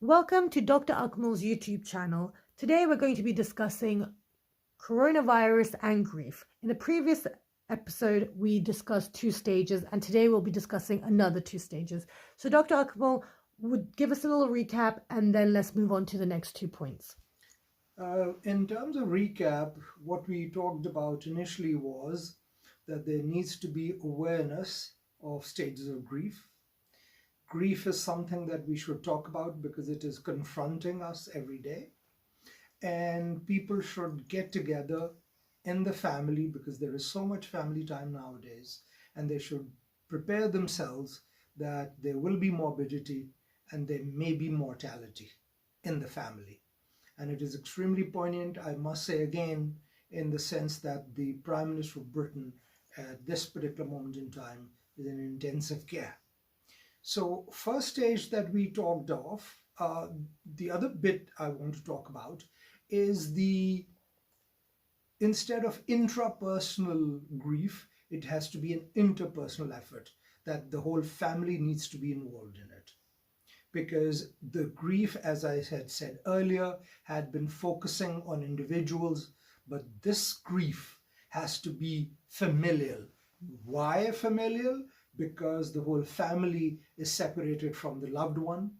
Welcome to Dr. Akmal's YouTube channel. Today we're going to be discussing coronavirus and grief. In the previous episode, we discussed 2 stages, and today we'll be discussing another 2 stages. So Dr. Akmal would give us a little recap, and then let's move on to the next 2 points. In terms of recap, what we talked about initially was that there needs to be awareness of stages of grief. Grief is something that we should talk about because it is confronting us every day. And people should get together in the family because there is so much family time nowadays, and they should prepare themselves that there will be morbidity and there may be mortality in the family. And it is extremely poignant, I must say again, in the sense that the Prime Minister of Britain at this particular moment in time is in intensive care. So first stage that we talked of, the other bit I want to talk about is instead of intrapersonal grief, it has to be an interpersonal effort, that the whole family needs to be involved in it. Because the grief, as I had said earlier, had been focusing on individuals, but this grief has to be familial. Why familial? Because the whole family is separated from the loved one.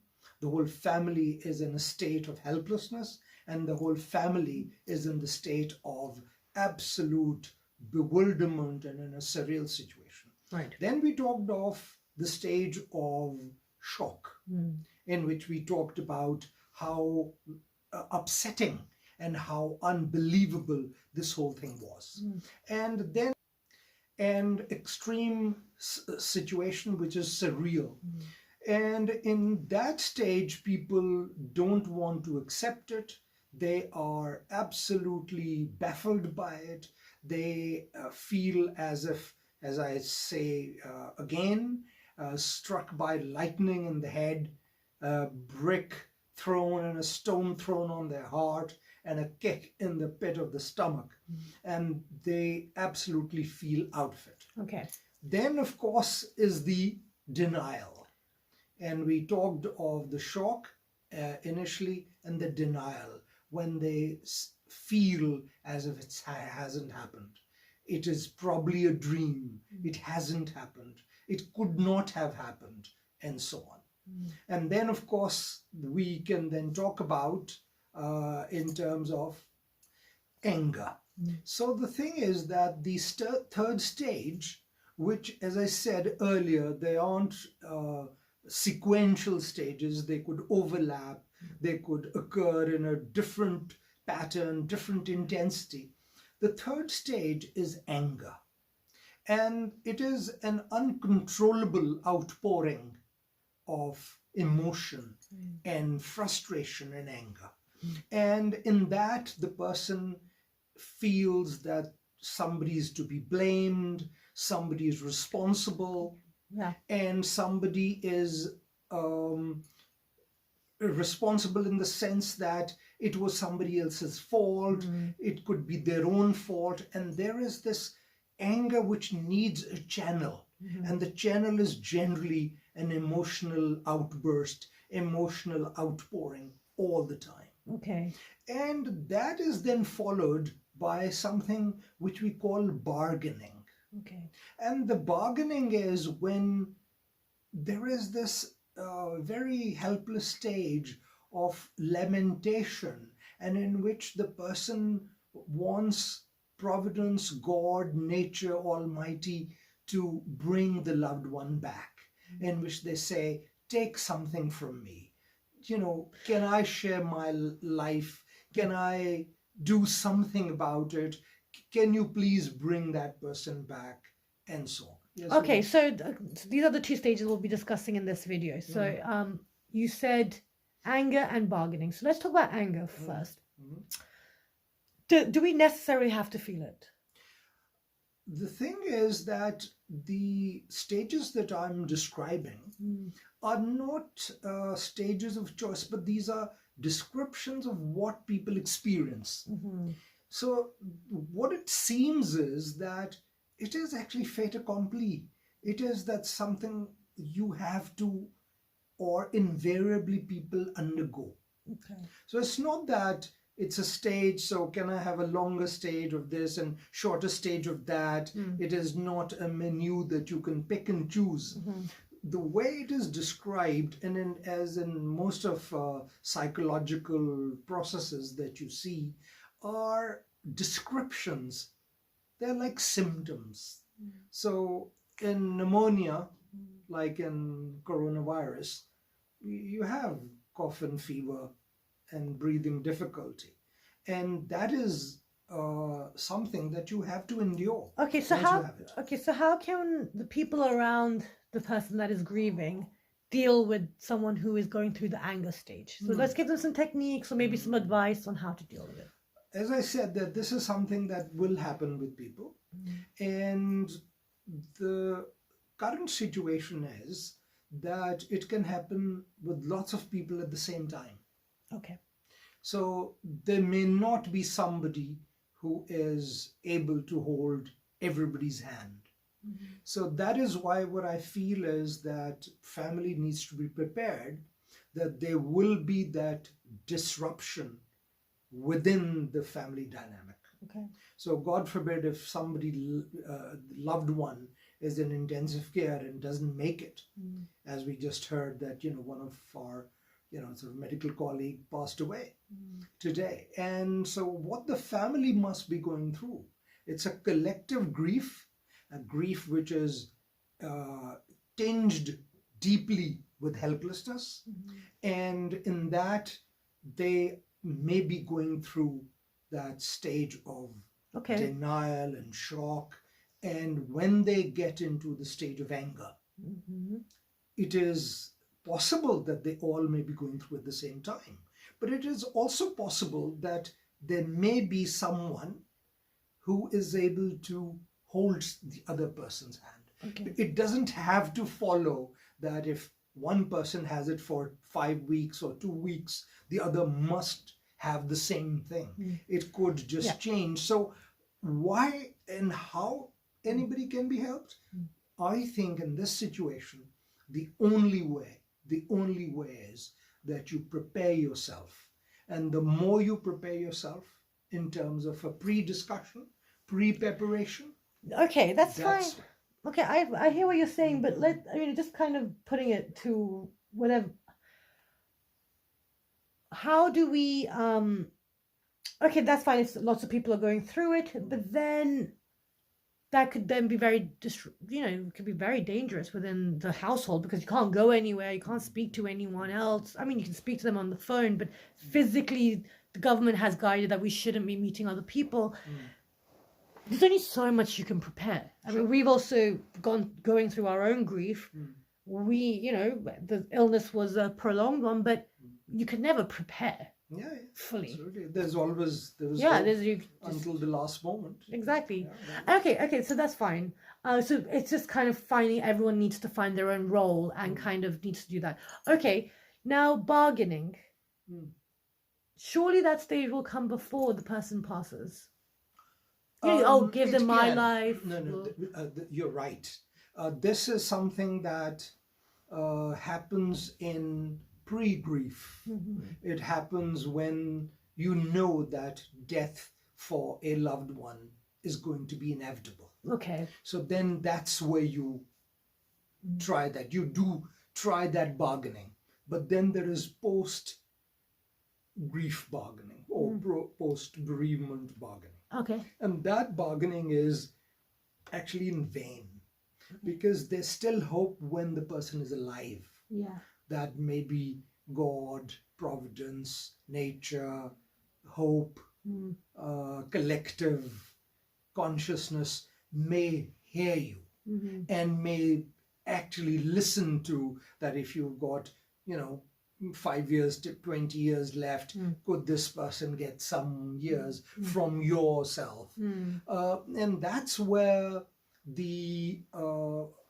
The whole family is in a state of helplessness, and the whole family is in the state of absolute bewilderment and in a surreal situation. Right. Then we talked of the stage of shock, in which we talked about how upsetting and how unbelievable this whole thing was. And then an extreme situation which is surreal. And in that stage, people don't want to accept it. They are absolutely baffled by it. They feel as if, as I say again, struck by lightning in the head, a brick thrown and a stone thrown on their heart, and a kick in the pit of the stomach. And they absolutely feel out of it. Okay. Then, of course, is the denial. And we talked of the shock initially and the denial, when they feel as if it hasn't happened. It is probably a dream. It hasn't happened. It could not have happened, and so on. And then, of course, we can then talk about in terms of anger. So the thing is that the third stage, which, as I said earlier, they aren't sequential stages. They could overlap. They could occur in a different pattern, different intensity. The third stage is anger. And it is an uncontrollable outpouring of emotion and frustration and anger. And in that, the person feels that somebody is to be blamed, somebody is responsible, and somebody is responsible in the sense that it was somebody else's fault, it could be their own fault, and there is this anger which needs a channel, and the channel is generally an emotional outburst, emotional outpouring all the time. Okay. And that is then followed by something which we call bargaining. Okay. And the bargaining is when there is this very helpless stage of lamentation, and in which the person wants Providence, God, nature, Almighty to bring the loved one back, in which they say, take something from me. You know, can I share my life? Can I do something about it? Can you please bring that person back? And so on. Yes, Okay, so these are the 2 stages we'll be discussing in this video. So you said anger and bargaining. So let's talk about anger first. Do we necessarily have to feel it? The thing is that the stages that I'm describing are not stages of choice, but these are descriptions of what people experience. So what it seems is that it is actually fait accompli. It is that something you have to or invariably people undergo. Okay. So it's not that it's a stage, so can I have a longer stage of this and shorter stage of that? It is not a menu that you can pick and choose. The way it is described, and as in most of psychological processes that you see, are descriptions. They're like symptoms. So in pneumonia, like in coronavirus, you have cough and fever and breathing difficulty. And that is something that you have to endure. Okay, so once you have it. how can the people around the person that is grieving deal with someone who is going through the anger stage? So let's give them some techniques or maybe some advice on how to deal with it. As I said, that this is something that will happen with people. And the current situation is that it can happen with lots of people at the same time. Okay. So there may not be somebody who is able to hold everybody's hand. So that is why what I feel is that family needs to be prepared, that there will be that disruption within the family dynamic. Okay. So God forbid if somebody, loved one, is in intensive care and doesn't make it, as we just heard that, one of our, sort of medical colleague passed away today. And so what the family must be going through, it's a collective grief, a grief which is tinged deeply with helplessness. And in that, they may be going through that stage of denial and shock. And when they get into the stage of anger, it is possible that they all may be going through at the same time. But it is also possible that there may be someone who is able to hold the other person's hand. Okay. It doesn't have to follow that if one person has it for 5 weeks or 2 weeks, the other must have the same thing. It could just change. So why and how anybody can be helped? I think in this situation, the only way is that you prepare yourself. And the more you prepare yourself in terms of a pre-discussion, pre-preparation. Okay, that's fine. Okay, I hear what you're saying, but just kind of putting it to whatever. How do we okay, that's fine if lots of people are going through it, but then that could then be it could be very dangerous within the household because you can't go anywhere, you can't speak to anyone else. I mean, you can speak to them on the phone, but physically the government has guided that we shouldn't be meeting other people. There's only so much you can prepare. I mean, we've also going through our own grief. We, the illness was a prolonged one, but you could never prepare fully. Absolutely. There's always until the last moment. Exactly. Okay, so that's fine. So it's just kind of finding, everyone needs to find their own role and kind of needs to do that. Okay, now bargaining. Surely that stage will come before the person passes. Give them my life. No, you're right. This is something that happens in pre-grief. It happens when you know that death for a loved one is going to be inevitable. Okay. So then that's where you try that. You do try that bargaining. But then there is post-grief bargaining or post-bereavement bargaining. Okay. And that bargaining is actually in vain because there's still hope when the person is alive. Yeah. That maybe God, providence, nature, hope, collective consciousness may hear you and may actually listen to that. If you've got, 5 years to 20 years left, could this person get some years from yourself? And that's where the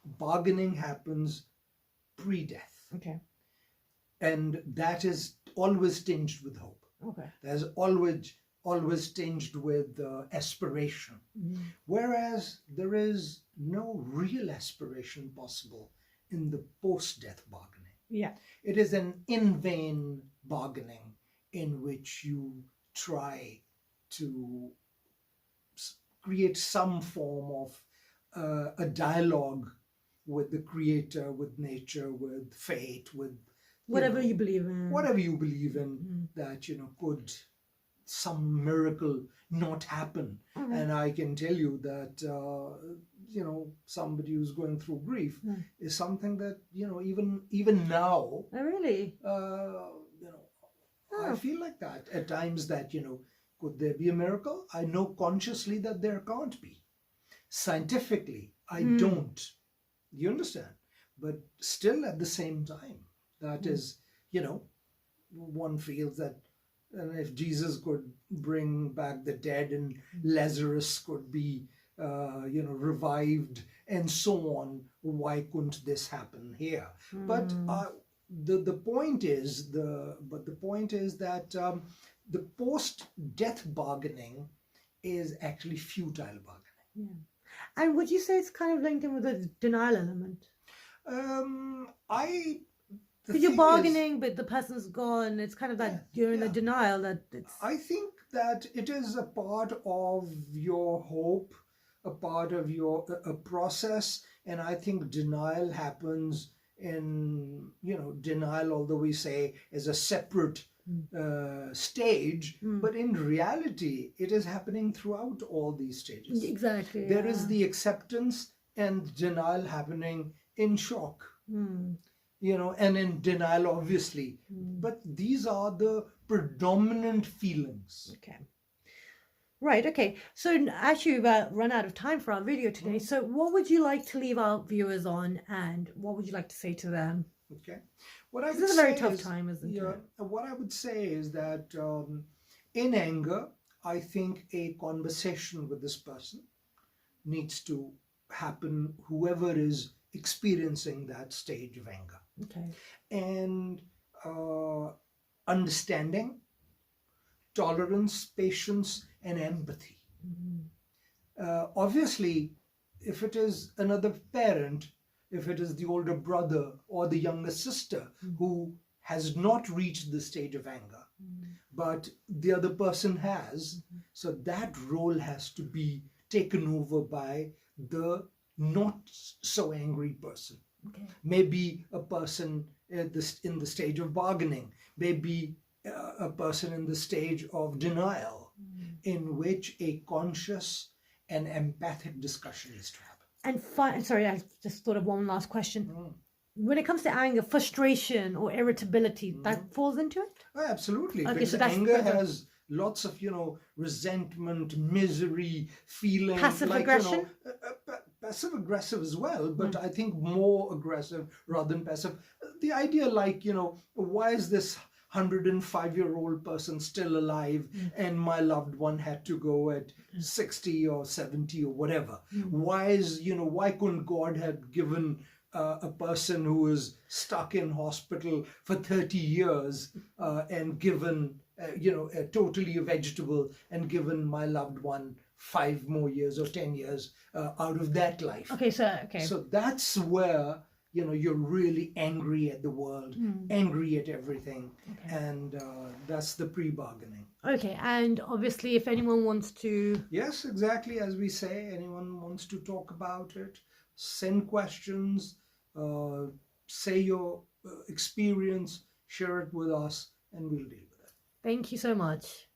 bargaining happens pre-death. Okay. And that is always tinged with hope. Okay. There's always tinged with aspiration. Whereas there is no real aspiration possible in the post-death bargaining. Yeah. it is an in vain bargaining in which you try to create some form of a dialogue with the creator, with nature, with fate, with Whatever you believe in. whatever you believe in, that could some miracle not happen. And I can tell you that somebody who's going through grief is something that even now Oh, really? I feel like that at times, that could there be a miracle? I know consciously that there can't be. Scientifically, I don't. You understand? But still, at the same time, that is, one feels that if Jesus could bring back the dead and Lazarus could be, revived and so on, why couldn't this happen here? But the point is that the post-death bargaining is actually futile bargaining. Yeah. And would you say it's kind of linked in with the denial element? Because you're bargaining, but the person's gone. It's kind of that you're in the denial that it's. I think that it is a part of your hope, a part of your a process, and I think denial happens in denial, although we say is a separate stage, but in reality it is happening throughout all these stages. Exactly. There is the acceptance and denial happening in shock, and in denial, obviously. But these are the predominant feelings. Okay. Right, okay. So actually we've run out of time for our video today. So what would you like to leave our viewers on, and what would you like to say to them? Okay. What I would this is a very tough time, isn't it? What I would say is that in anger, I think a conversation with this person needs to happen, whoever is experiencing that stage of anger. Okay. And understanding, tolerance, patience, and empathy. Obviously, if it is another parent, if it is the older brother or the younger sister who has not reached the stage of anger, but the other person has, so that role has to be taken over by the not so angry person. Okay. Maybe a person in the stage of bargaining, maybe a person in the stage of denial, in which a conscious and empathic discussion is to happen. And sorry, I just thought of one last question. When it comes to anger, frustration or irritability, that falls into it? Oh, absolutely. Okay, Because so that's anger has lots of, resentment, misery, feeling. Passive aggression? Passive aggressive as well, but I think more aggressive rather than passive. The idea why is this 105-year-old person still alive and my loved one had to go at 60 or 70 or whatever? Why couldn't God have given a person who is stuck in hospital for 30 years and given, totally a vegetable, and given my loved one 5 more years or 10 years out of that life? Okay, So that's where you're really angry at the world, angry at everything, and that's the pre-bargaining. Okay, and obviously if anyone wants to... Yes, exactly, as we say, anyone wants to talk about it, send questions, say your experience, share it with us, and we'll deal with it. Thank you so much.